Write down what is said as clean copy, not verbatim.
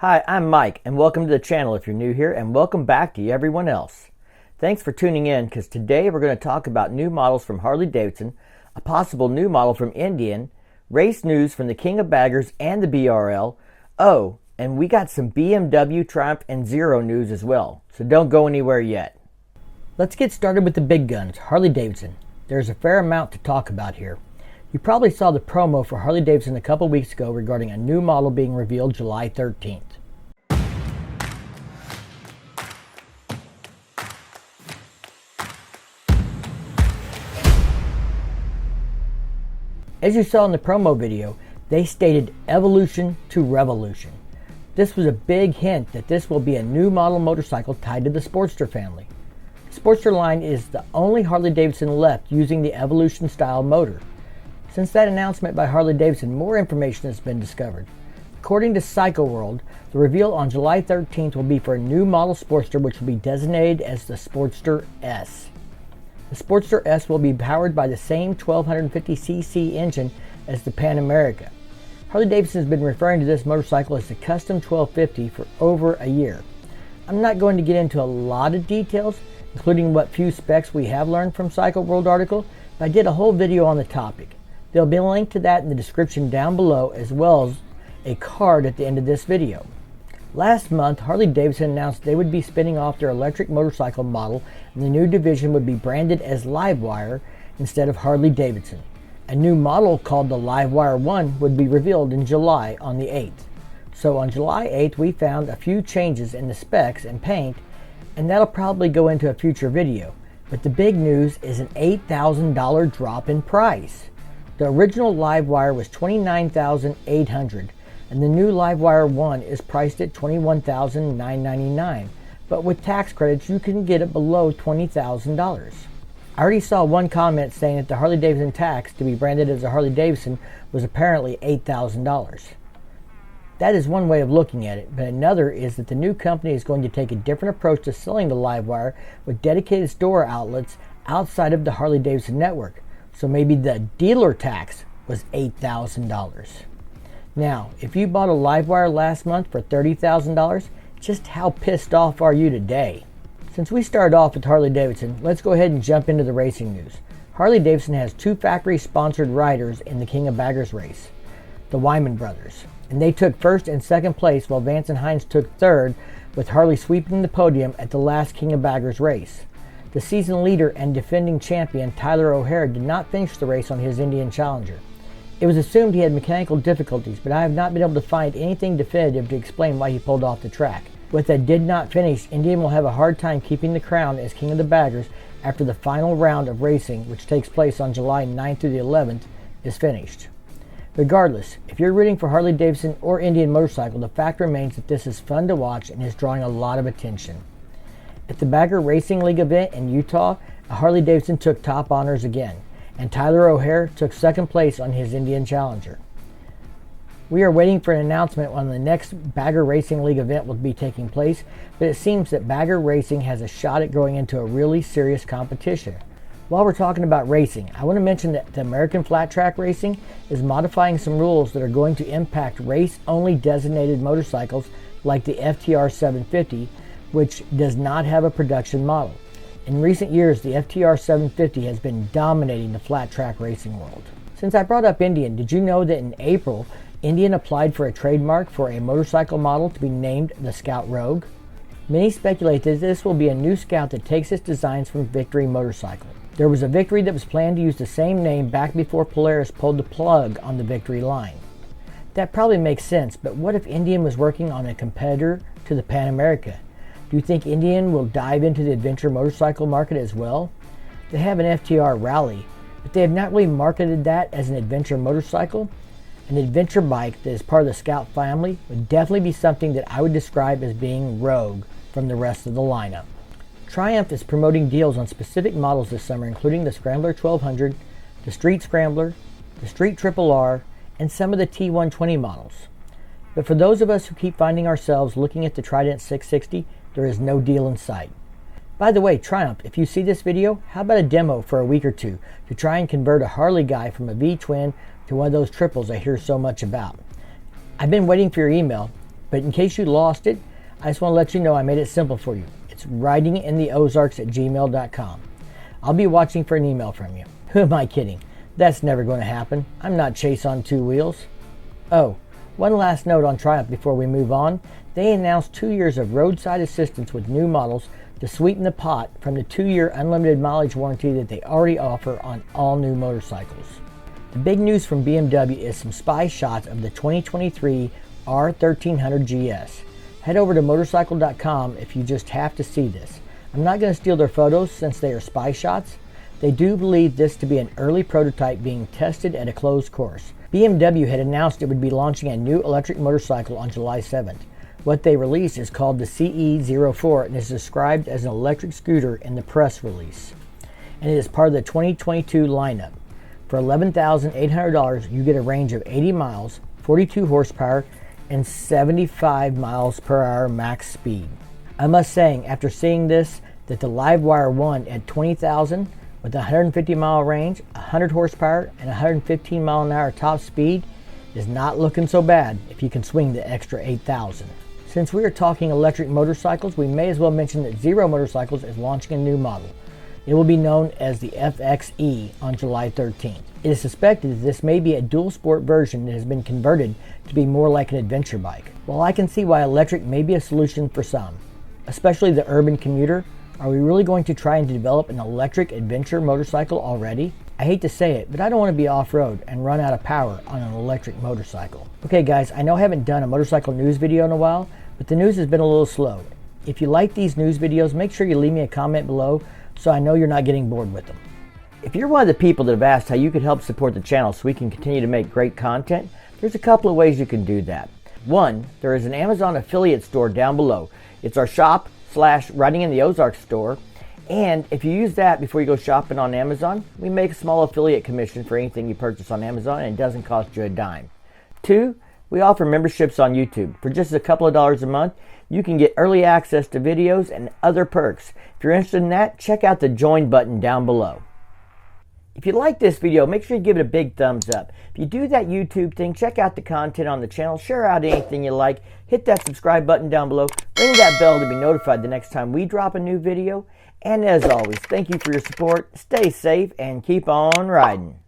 Hi, I'm Mike, and welcome to the channel if you're new here, and welcome back to everyone else. Thanks for tuning in, because today we're going to talk about new models from Harley-Davidson, a possible new model from Indian, race news from the King of Baggers and the BRL. Oh, and we got some BMW, Triumph, and Zero news as well, so don't go anywhere yet. Let's get started with the big guns, Harley-Davidson. There's a fair amount to talk about here. You probably saw the promo for Harley-Davidson a couple weeks ago regarding a new model being revealed July 13th. As you saw in the promo video, they stated evolution to revolution. This was a big hint that this will be a new model motorcycle tied to the Sportster family. The Sportster line is the only Harley-Davidson left using the evolution style motor. Since that announcement by Harley-Davidson, more information has been discovered. According to Cycle World, the reveal on July 13th will be for a new model Sportster, which will be designated as the Sportster S. The Sportster S will be powered by the same 1250cc engine as the Pan America. Harley-Davidson has been referring to this motorcycle as the Custom 1250 for over a year. I'm not going to get into a lot of details, including what few specs we have learned from Cycle World article, but I did a whole video on the topic. There'll be a link to that in the description down below, as well as a card at the end of this video. Last month, Harley-Davidson announced they would be spinning off their electric motorcycle model, and the new division would be branded as Livewire instead of Harley-Davidson. A new model called the Livewire One would be revealed in July on the 8th. So on July 8th, we found a few changes in the specs and paint, and that'll probably go into a future video. But the big news is an $8,000 drop in price. The original Livewire was $29,800. And the new Livewire One is priced at $21,999, but with tax credits you can get it below $20,000. I already saw one comment saying that the Harley-Davidson tax to be branded as a Harley-Davidson was apparently $8,000. That is one way of looking at it, but another is that the new company is going to take a different approach to selling the Livewire with dedicated store outlets outside of the Harley-Davidson network, so maybe the dealer tax was $8,000. Now, if you bought a Livewire last month for $30,000, just how pissed off are you today? Since we started off with Harley-Davidson, let's go ahead and jump into the racing news. Harley-Davidson has two factory-sponsored riders in the King of Baggers race, the Wyman brothers, and they took first and second place while Vance and Hines took third, with Harley sweeping the podium at the last King of Baggers race. The season leader and defending champion Tyler O'Hare did not finish the race on his Indian Challenger. It was assumed he had mechanical difficulties, but I have not been able to find anything definitive to explain why he pulled off the track. With that did not finish, Indian will have a hard time keeping the crown as King of the Baggers after the final round of racing, which takes place on July 9th through the 11th, is finished. Regardless, if you're rooting for Harley-Davidson or Indian Motorcycle, the fact remains that this is fun to watch and is drawing a lot of attention. At the Bagger Racing League event in Utah, a Harley-Davidson took top honors again, and Tyler O'Hare took second place on his Indian Challenger. We are waiting for an announcement when the next Bagger Racing League event will be taking place, but it seems that Bagger Racing has a shot at growing into a really serious competition. While we're talking about racing, I want to mention that the American Flat Track Racing is modifying some rules that are going to impact race-only designated motorcycles like the FTR 750, which does not have a production model. In recent years, the FTR 750 has been dominating the flat track racing world. Since I brought up Indian, did you know that in April, Indian applied for a trademark for a motorcycle model to be named the Scout Rogue? Many speculate that this will be a new Scout that takes its designs from Victory Motorcycle. There was a Victory that was planned to use the same name back before Polaris pulled the plug on the Victory line. That probably makes sense, but what if Indian was working on a competitor to the Pan America? Do you think Indian will dive into the adventure motorcycle market as well? They have an FTR Rally, but they have not really marketed that as an adventure motorcycle. An adventure bike that is part of the Scout family would definitely be something that I would describe as being rogue from the rest of the lineup. Triumph is promoting deals on specific models this summer, including the Scrambler 1200, the Street Scrambler, the Street Triple R, and some of the T120 models. But for those of us who keep finding ourselves looking at the Trident 660, there is no deal in sight. By the way, Triumph, if you see this video, how about a demo for a week or two to try and convert a Harley guy from a V-twin to one of those triples I hear so much about? I've been waiting for your email, But in case you lost it, I just want to let you know I made it simple for you. It's ridingintheozarks@gmail.com. I'll be watching for an email from you. Who am I kidding? That's never going to happen. I'm not Chase on two wheels. Oh, one last note on Triumph before we move on. They announced 2 years of roadside assistance with new models to sweeten the pot from the 2-year unlimited mileage warranty that they already offer on all new motorcycles. The big news from BMW is some spy shots of the 2023 R1300 GS. Head over to motorcycle.com if you just have to see this. I'm not going to steal their photos since they are spy shots. They do believe this to be an early prototype being tested at a closed course. BMW had announced it would be launching a new electric motorcycle on July 7th. What they released is called the CE04 and is described as an electric scooter in the press release. And it is part of the 2022 lineup. For $11,800, you get a range of 80 miles, 42 horsepower, and 75 miles per hour max speed. I must say, after seeing this, that the Livewire One at $20,000 with a 150 mile range, 100 horsepower, and 115 mile an hour top speed is not looking so bad if you can swing the extra $8,000. Since we are talking electric motorcycles, we may as well mention that Zero Motorcycles is launching a new model. It will be known as the FXE on July 13th. It is suspected that this may be a dual sport version that has been converted to be more like an adventure bike. While I can see why electric may be a solution for some, especially the urban commuter, are we really going to try and develop an electric adventure motorcycle already? I hate to say it, but I don't want to be off-road and run out of power on an electric motorcycle. Okay guys, I know I haven't done a motorcycle news video in a while, but the news has been a little slow. If you like these news videos, make sure you leave me a comment below so I know you're not getting bored with them. If you're one of the people that have asked how you could help support the channel so we can continue to make great content, there's a couple of ways you can do that. One, there is an Amazon affiliate store down below. It's our shop/Riding in the Ozarks store. And if you use that before you go shopping on Amazon, we make a small affiliate commission for anything you purchase on Amazon, and it doesn't cost you a dime. Two, we offer memberships on YouTube. For just a couple of dollars a month, you can get early access to videos and other perks. If you're interested in that, check out the join button down below. If you like this video, make sure you give it a big thumbs up. If you do that YouTube thing, check out the content on the channel, share out anything you like, hit that subscribe button down below, ring that bell to be notified the next time we drop a new video. And as always, thank you for your support, stay safe, and keep on riding.